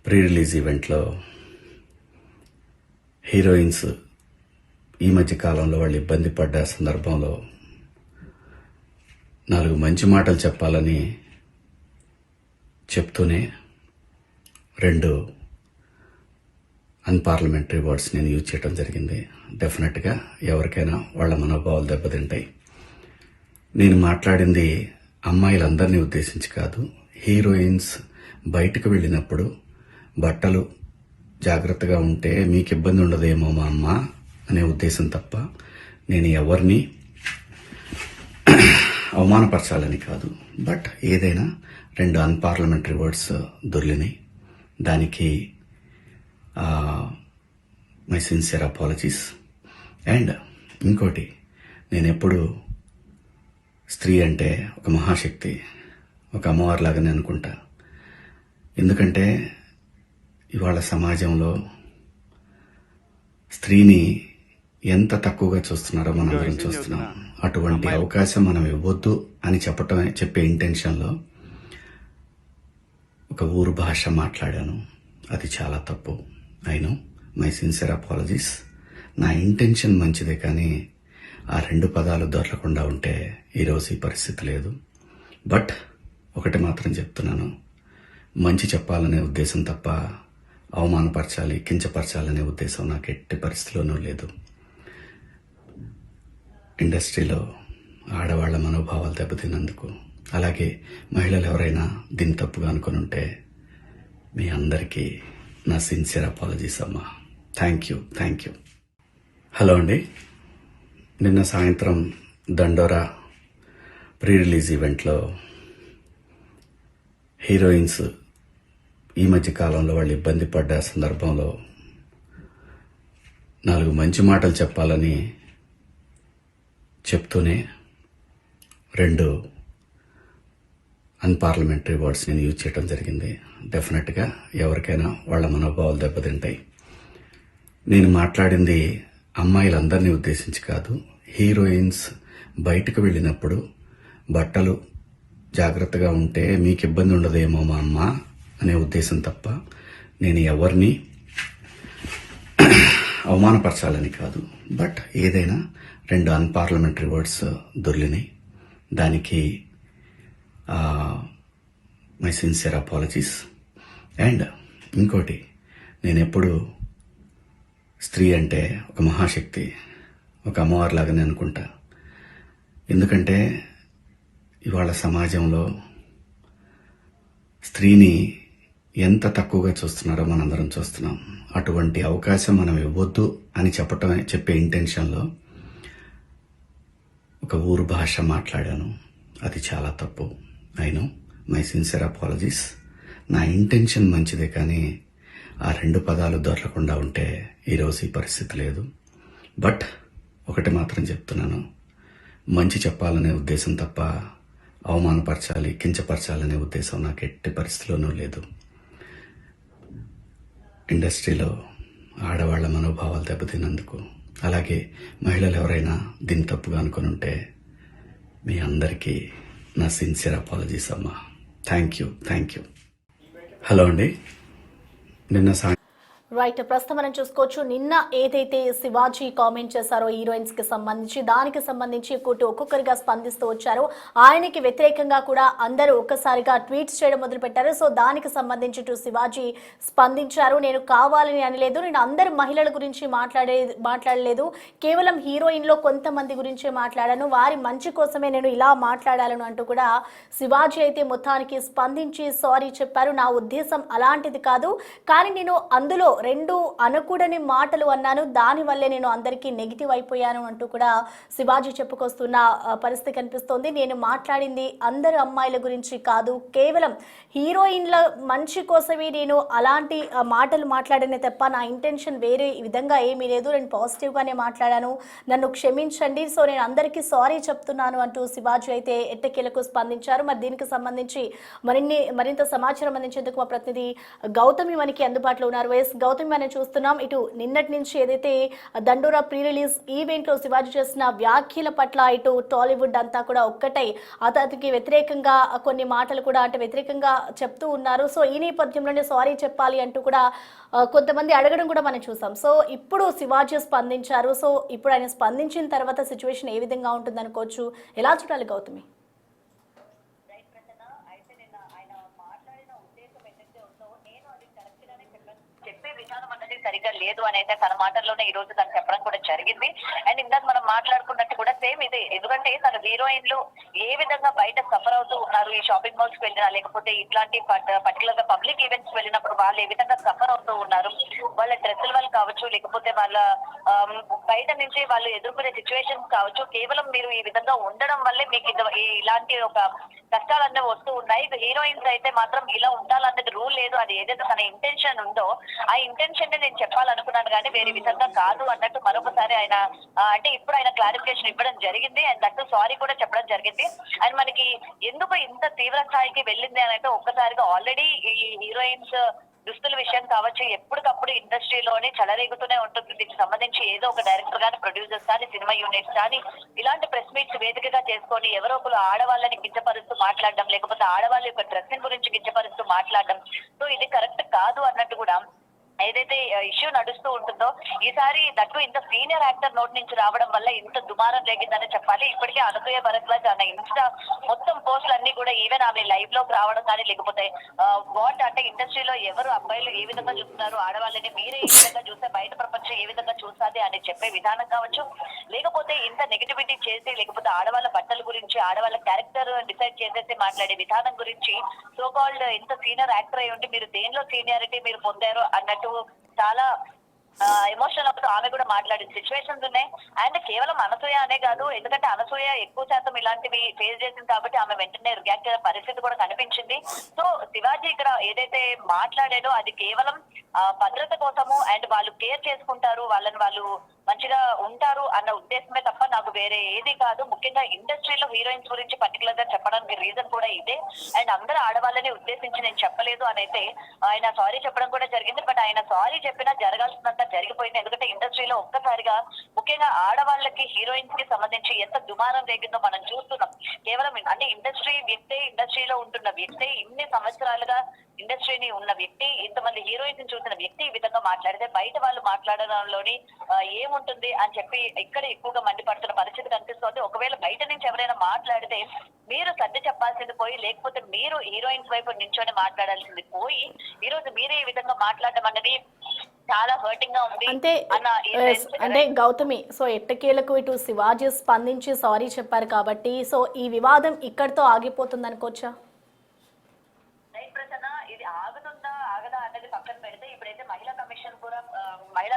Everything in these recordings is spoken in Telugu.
ప్రీ రిలీజ్ ఈవెంట్లో హీరోయిన్స్ ఈ మధ్య కాలంలో వాళ్ళు ఇబ్బంది పడ్డ సందర్భంలో 4 మంచి మాటలు చెప్పాలని చెప్తూనే 2 అన్పార్లమెంటరీ వర్డ్స్ నేను యూజ్ చేయడం జరిగింది. డెఫినెట్గా ఎవరికైనా వాళ్ళ మనోభావాలు దెబ్బతింటాయి. నేను మాట్లాడింది అమ్మాయిలందరినీ ఉద్దేశించి కాదు. హీరోయిన్స్ బయటకు వెళ్ళినప్పుడు బట్టలు జాగ్రత్తగా ఉంటే మీకు ఇబ్బంది ఉండదేమో మా అమ్మ అనే ఉద్దేశం తప్ప నేను ఎవరిని అవమానపరచాలని కాదు. బట్ ఏదైనా 2 అన్పార్లమెంటరీ వర్డ్స్ దొర్లినాయి. దానికి మై సిన్సియర్ అపాలజీస్. అండ్ ఇంకోటి, నేను ఎప్పుడు స్త్రీ అంటే ఒక మహాశక్తి, ఒక అమ్మవారిలాగానే అనుకుంటా. ఎందుకంటే ఇవాళ సమాజంలో స్త్రీని ఎంత తక్కువగా చూస్తున్నారో మనం అందరం చూస్తున్నాం. అటువంటి అవకాశం మనం ఇవ్వద్దు అని చెప్పే ఇంటెన్షన్లో ఒక ఊరు భాష మాట్లాడాను. అది చాలా తప్పు. I know, my sincere apologies. నా ఇంటెన్షన్ మంచిదే, కానీ ఆ 2 పదాలు దొరకకుండా ఉంటే ఈరోజు ఈ పరిస్థితి లేదు. బట్ ఒకటి మాత్రం చెప్తున్నాను, మంచి చెప్పాలనే ఉద్దేశం తప్ప అవమానపరచాలి, కించపరచాలనే ఉద్దేశం నాకు ఎట్టి పరిస్థితిలోనూ లేదు. ఇండస్ట్రీలో ఆడవాళ్ల మనోభావాలు దెబ్బతిన్నందుకు, అలాగే మహిళలు ఎవరైనా దీన్ని తప్పుగా అనుకుని ఉంటే మీ అందరికీ నా సిన్సియర్ అపాలజీస్ అమ్మా. Thank you. హలో అండి. నిన్న సాయంత్రం దండోరా ప్రీ రిలీజ్ ఈవెంట్లో హీరోయిన్స్ ఈ మధ్య కాలంలో వాళ్ళు ఇబ్బంది పడ్డ సందర్భంలో 4 మంచి మాటలు చెప్పాలని చెప్తూనే 2 అన్పార్లమెంటరీ వర్డ్స్ నేను యూజ్ చేయడం జరిగింది. డెఫినెట్గా ఎవరికైనా వాళ్ళ మనోభావాలు దెబ్బతింటాయి. నేను మాట్లాడింది అమ్మాయిలందరినీ ఉద్దేశించి కాదు. హీరోయిన్స్ బయటకు వెళ్ళినప్పుడు బట్టలు జాగ్రత్తగా ఉంటే మీకు ఇబ్బంది ఉండదేమో మా అమ్మ అనే ఉద్దేశం తప్ప నేను ఎవరిని అవమానపరచాలని కాదు. బట్ ఏదైనా 2 అన్పార్లమెంటరీ వర్డ్స్ దొర్లినాయి. దానికి మై సిన్సియర్ అపాలజీస్. అండ్ ఇంకోటి, నేను ఎప్పుడు స్త్రీ అంటే ఒక మహాశక్తి, ఒక అమ్మవారిలాగానే అనుకుంటా. ఎందుకంటే ఇవాళ సమాజంలో స్త్రీని ఎంత తక్కువగా చూస్తున్నారో మనందరం చూస్తున్నాం. అటువంటి అవకాశం మనం ఇవ్వద్దు అని చెప్పే ఇంటెన్షన్లో ఒక ఊరు భాష మాట్లాడాను. అది చాలా తప్పు. I know, my sincere apologies. నా ఇంటెన్షన్ మంచిదే, కానీ ఆ 2 పదాలు దొరకకుండా ఉంటే ఈరోజు ఈ పరిస్థితి లేదు. బట్ ఒకటి మాత్రం చెప్తున్నాను, మంచి చెప్పాలనే ఉద్దేశం తప్ప అవమానపరచాలి, కించపరచాలనే ఉద్దేశం నాకు ఎట్టి పరిస్థితిలోనూ లేదు. ఇండస్ట్రీలో ఆడవాళ్ల మనోభావాలు దెబ్బతిన్నందుకు, అలాగే మహిళలు ఎవరైనా దీన్ని తప్పుగా అనుకుని ఉంటే మీ అందరికీ నా సిన్సియర్ అపాలజీస్ అమ్మా. Thank you. హలో అండి. నిన్న రైట్, ప్రస్తుతం మనం చూసుకోవచ్చు. నిన్న ఏదైతే శివాజీ కామెంట్ చేశారో హీరోయిన్స్ కి సంబంధించి, దానికి సంబంధించి ఒక్కొక్కరిగా స్పందిస్తూ వచ్చారు. ఆయనకి వ్యతిరేకంగా కూడా అందరూ ఒక్కసారిగా ట్వీట్స్ చేయడం మొదలుపెట్టారు. సో దానికి సంబంధించి శివాజీ స్పందించారు. నేను కావాలని అనలేదు, నేను అందరు మహిళల గురించి మాట్లాడలేదు, కేవలం హీరోయిన్లో కొంతమంది గురించే మాట్లాడాను, వారి మంచి కోసమే నేను ఇలా మాట్లాడాలను అంటూ కూడా శివాజీ అయితే మొత్తానికి స్పందించి సారీ చెప్పారు. నా ఉద్దేశం అలాంటిది కాదు, కానీ నేను అందులో 2 అనకూడని మాటలు అన్నాను, దానివల్లే నేను అందరికీ నెగిటివ్ అయిపోయాను అంటూ కూడా శివాజీ చెప్పుకొస్తున్న పరిస్థితి కనిపిస్తోంది. నేను మాట్లాడింది అందరు అమ్మాయిల గురించి కాదు, కేవలం హీరోయిన్ల మంచి కోసమే నేను అలాంటి మాటలు మాట్లాడనే తప్ప నా ఇంటెన్షన్ వేరే విధంగా ఏమీ లేదు. నేను పాజిటివ్గానే మాట్లాడాను, నన్ను క్షమించండి, సో నేను అందరికీ సారీ చెప్తున్నాను అంటూ శివాజీ అయితే ఎట్టకేలకు స్పందించారు. మరి దీనికి సంబంధించి మరింత సమాచారం అందించేందుకు మా ప్రతినిధి గౌతమి మనకి అందుబాటులో ఉన్నారు. గౌతమి మనం చూస్తున్నాం ఇటు నిన్నటి నుంచి ఏదైతే దండోరా ప్రీ రిలీజ్ ఈవెంట్ లో శివాజీ చేసిన వ్యాఖ్యల పట్ల ఇటు టాలీవుడ్ అంతా కూడా ఒక్కటై అతనికి వ్యతిరేకంగా కొన్ని మాటలు కూడా అంటే వ్యతిరేకంగా చెప్తూ ఉన్నారు. సో ఈ నేపథ్యంలోనే సారీ చెప్పాలి అంటూ కూడా కొంతమంది అడగడం కూడా మనం చూసాం. సో ఇప్పుడు శివాజీ స్పందించారు. సో ఇప్పుడు ఆయన స్పందించిన తర్వాత సిచ్యువేషన్ ఏ విధంగా ఉంటుంది అనుకోవచ్చు, ఎలా చూడాలి గౌతమి? చెప్పే విధానం అన్నది సరిగ్గా లేదు అని అయితే తన మాటల్లోనే ఈ రోజు తను చెప్పడం కూడా జరిగింది. అండ్ ఇందాక మనం మాట్లాడుకున్నట్టు కూడా సేమ్ ఇదే, ఎందుకంటే తన హీరోయిన్లు ఏ విధంగా బయట సఫర్ అవుతూ ఉన్నారు, ఈ షాపింగ్ మాల్స్ కి వెళ్ళినా లేకపోతే ఇట్లాంటి పర్టికులర్ గా పబ్లిక్ ఈవెంట్స్ వెళ్ళినప్పుడు వాళ్ళు ఏ విధంగా సఫర్ అవుతూ ఉన్నారు, వాళ్ళ డ్రెస్సుల వల్ల కావచ్చు లేకపోతే వాళ్ళ బయట నుంచి వాళ్ళు ఎదుర్కొనే సిచ్యువేషన్స్ కావచ్చు, కేవలం మీరు ఈ విధంగా ఉండడం వల్లే మీకు ఇలాంటి ఒక కష్టాలన్నీ వస్తూ ఉన్నాయి. హీరోయిన్స్ అయితే మాత్రం ఇలా ఉండాలన్నది రూల్ లేదు. అది ఏదైతే తన ఇంటెన్షన్ ఉందో ఆ ఇంటెన్షన్ ని నేను చెప్పాలనుకున్నాను కానీ వేరే విధంగా కాదు అన్నట్టు మరొకసారి ఆయన అంటే ఇప్పుడు ఆయన క్లారిఫికేషన్ ఇవ్వడం జరిగింది. అండ్ దట్టు సారీ కూడా చెప్పడం జరిగింది. అండ్ మనకి ఎందుకు ఇంత తీవ్ర స్థాయికి వెళ్ళింది అని అంటే ఒక్కసారిగా ఆల్రెడీ ఈ హీరోయిన్స్ దుస్తుల విషయం కావచ్చు ఎప్పటికప్పుడు ఇండస్ట్రీలోనే చెలరేగుతూనే ఉంటుంది. దీనికి సంబంధించి ఏదో ఒక డైరెక్టర్ కానీ ప్రొడ్యూసర్స్ కానీ సినిమా యూనిట్స్ కానీ ఇలాంటి ప్రెస్ మీట్స్ వేదికగా చేసుకొని ఎవరో ఒకరు ఆడవాళ్ళని కించపరుస్తూ మాట్లాడడం లేకపోతే ఆడవాళ్ళ యొక్క డ్రెస్సింగ్ గురించి కించపరుస్తూ మాట్లాడడం, సో ఇది కరెక్ట్ కాదు అన్నట్టు కూడా ఏదైతే ఇష్యూ నడుస్తూ ఉంటుందో ఈసారి దట్టు ఇంత సీనియర్ యాక్టర్ నోటి నుంచి రావడం వల్ల ఇంత దుమారం లేగిందని చెప్పాలి. ఇప్పటికే అనసూయ భరద్వాజ్ అన్న ఇన్స్టా మొత్తం పోస్టులు అన్ని కూడా ఈవెన్ ఆమె లైవ్ లోకి రావడం కానీ లేకపోతే వాట్ అంటే ఇండస్ట్రీలో ఎవరు అబ్బాయిలు ఏ విధంగా చూస్తున్నారు, ఆడవాళ్ళని మీరే ఏ విధంగా చూస్తే బయట ప్రపంచం ఏ విధంగా చూస్తుంది అని చెప్పే విధానం కావచ్చు, లేకపోతే ఇంత నెగిటివిటీ చేసి లేకపోతే ఆడవాళ్ళ బట్టల గురించి ఆడవాళ్ళ క్యారెక్టర్ డిసైడ్ చేసేసి మాట్లాడే విధానం గురించి సో కాల్డ్ ఎంత సీనియర్ యాక్టర్ అయి ఉండి మీరు దేనిలో సీనియారిటీ మీరు పొందారు అన్నట్టు చాలా ఎమోషనల్ అవుతూ ఆమె కూడా మాట్లాడిన సిచ్యువేషన్స్ ఉన్నాయి. అండ్ కేవలం అనసూయ అనే కాదు, ఎందుకంటే అనసూయ ఎక్కువ శాతం ఇలాంటివి ఫేస్ చేసింది కాబట్టి ఆమె వెంటనే రియాక్ట్ అయ్యే పరిస్థితి కూడా కనిపించింది. సో శివాజీ ఇక్కడ ఏదైతే మాట్లాడాడో అది కేవలం భద్రత కోసము అండ్ వాళ్ళు కేర్ చేసుకుంటారు, వాళ్ళని వాళ్ళు మంచిగా ఉంటారు అన్న ఉద్దేశమే తప్ప నాకు వేరే ఏది కాదు. ముఖ్యంగా ఇండస్ట్రీలో హీరోయిన్స్ గురించి పర్టికులర్ గా చెప్పడానికి రీజన్ కూడా ఇదే. అండ్ అందరూ ఆడవాళ్ళని ఉద్దేశించి నేను చెప్పలేదు అని అయితే ఆయన సారీ చెప్పడం కూడా జరిగింది. బట్ ఆయన సారీ చెప్పినా జరగాల్సినంత జరిగిపోయింది. ఎందుకంటే ఇండస్ట్రీలో ఒక్కసారిగా ముఖ్యంగా ఆడవాళ్ళకి హీరోయిన్స్ కి సంబంధించి ఎంత దుమారం రేగిందో మనం చూస్తున్నాం. కేవలం అంటే ఇండస్ట్రీలో ఉంటున్న వ్యక్తి ఇన్ని సంవత్సరాలుగా ఇండస్ట్రీని ఉన్న వ్యక్తి ఇంతమంది హీరోయిన్స్ చూసిన వ్యక్తి ఈ విధంగా మాట్లాడితే బయట వాళ్ళు మాట్లాడడంలోని ఏముంటుంది అని చెప్పి ఇక్కడ ఎక్కువగా మండిపడుతున్న పరిస్థితి కనిపిస్తుంది. ఒకవేళ బయట నుంచి ఎవరైనా మాట్లాడితే మీరు సర్ది చెప్పాల్సింది పోయి లేకపోతే మీరు హీరోయిన్స్ వైపు నించొని మాట్లాడాల్సింది పోయి ఈ రోజు మీరే ఈ విధంగా మాట్లాడడం అన్నది చాలా హర్టింగ్ గా ఉంది అంటే గౌతమి, సో ఎట్టకేలకు ఇటు శివాజీ స్పందించి సారీ చెప్పారు కాబట్టి సో ఈ వివాదం ఇక్కడితో ఆగిపోతుంది అనుకోవచ్చా? ఇది ఆగుతుందా ఆగదా అన్నది పక్కన పెడితే ఇప్పుడైతే మహిళా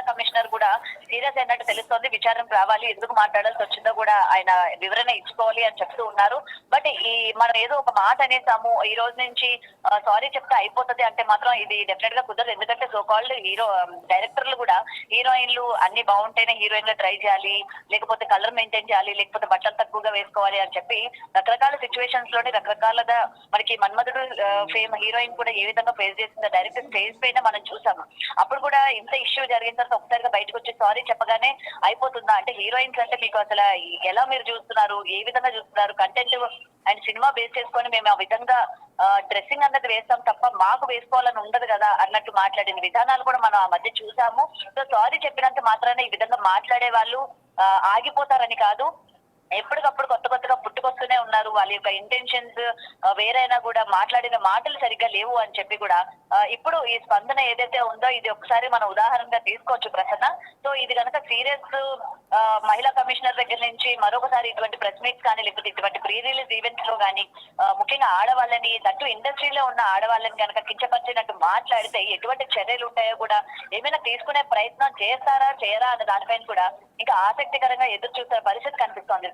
కమిషనర్ కూడా సీరియస్ అయినట్టు తెలుస్తోంది. విచారణకు రావాలి, ఎందుకు మాట్లాడాల్సి వచ్చిందో కూడా ఆయన వివరణ ఇచ్చుకోవాలి అని చెప్తూ ఉన్నారు. బట్ మనం ఏదో ఒక మాట అనేసాము ఈ రోజు నుంచి సారీ చెప్తే అయిపోతుంది అంటే మాత్రం ఇది డెఫినెట్ గా కుదరదు. ఎందుకంటే సో కాల్డ్ డైరెక్టర్లు కూడా హీరోయిన్లు అన్ని బాగుంటేనే హీరోయిన్ గా ట్రై చేయాలి, లేకపోతే కలర్ మెయింటైన్ చేయాలి, లేకపోతే బట్టలు తక్కువగా వేసుకోవాలి అని చెప్పి రకరకాల సిచ్యువేషన్స్ లోని రకరకాలుగా మనకి మన్మధుడు ఫేమ్ హీరోయిన్ కూడా ఏ విధంగా ఫేస్ చేసిందో డైరెక్ట్ స్టేజ్ పైన మనం చూసాము. అప్పుడు కూడా ఇంత ఇష్యూ జరిగిన తర్వాత ఒకసారిగా బయటకు వచ్చి సారీ చెప్పగానే అయిపోతుందా అంటే హీరోయిన్స్ అంటే మీకు అసలు ఎలా మీరు చూస్తున్నారు, ఏ విధంగా చూస్తున్నారు, కంటెంట్ అండ్ సినిమా బేస్ చేసుకొని మేము ఆ విధంగా డ్రెస్సింగ్ అన్నది వేస్తాం తప్ప మాకు వేసుకోవాలని ఉండదు కదా అన్నట్టు మాట్లాడిన విధానాలు కూడా మనం ఆ మధ్య చూసాము. సో సారీ చెప్పినంత మాత్రాన ఈ విధంగా మాట్లాడే వాళ్ళు ఆగిపోతారని కాదు, ఎప్పటికప్పుడు కొత్తగా పుట్టుకొస్తూనే ఉన్నారు. వాళ్ళ యొక్క ఇంటెన్షన్స్ వేరైనా కూడా మాట్లాడిన మాటలు సరిగ్గా లేవు అని చెప్పి కూడా ఇప్పుడు ఈ స్పందన ఏదైతే ఉందో ఇది ఒకసారి మనం ఉదాహరణగా తీసుకోవచ్చు ప్రసన్న. సో ఇది కనుక సీరియస్ మహిళా కమిషనర్ దగ్గర నుంచి మరొకసారి ఇటువంటి ప్రెస్ మీట్స్ కానీ లేకపోతే ఇటువంటి ప్రీ రిలీజ్ ఈవెంట్స్ లో కానీ ముఖ్యంగా ఆడవాళ్ళని దట్టు ఇండస్ట్రీలో ఉన్న ఆడవాళ్ళని కనుక కించపరిచినట్టు మాట్లాడితే ఎటువంటి చర్యలు ఉంటాయో కూడా ఏమైనా తీసుకునే ప్రయత్నం చేస్తారా చేయరా అన్న దానిపైన కూడా ఇంకా ఆసక్తికరంగా ఎదురు చూసే పరిస్థితి కనిపిస్తోంది.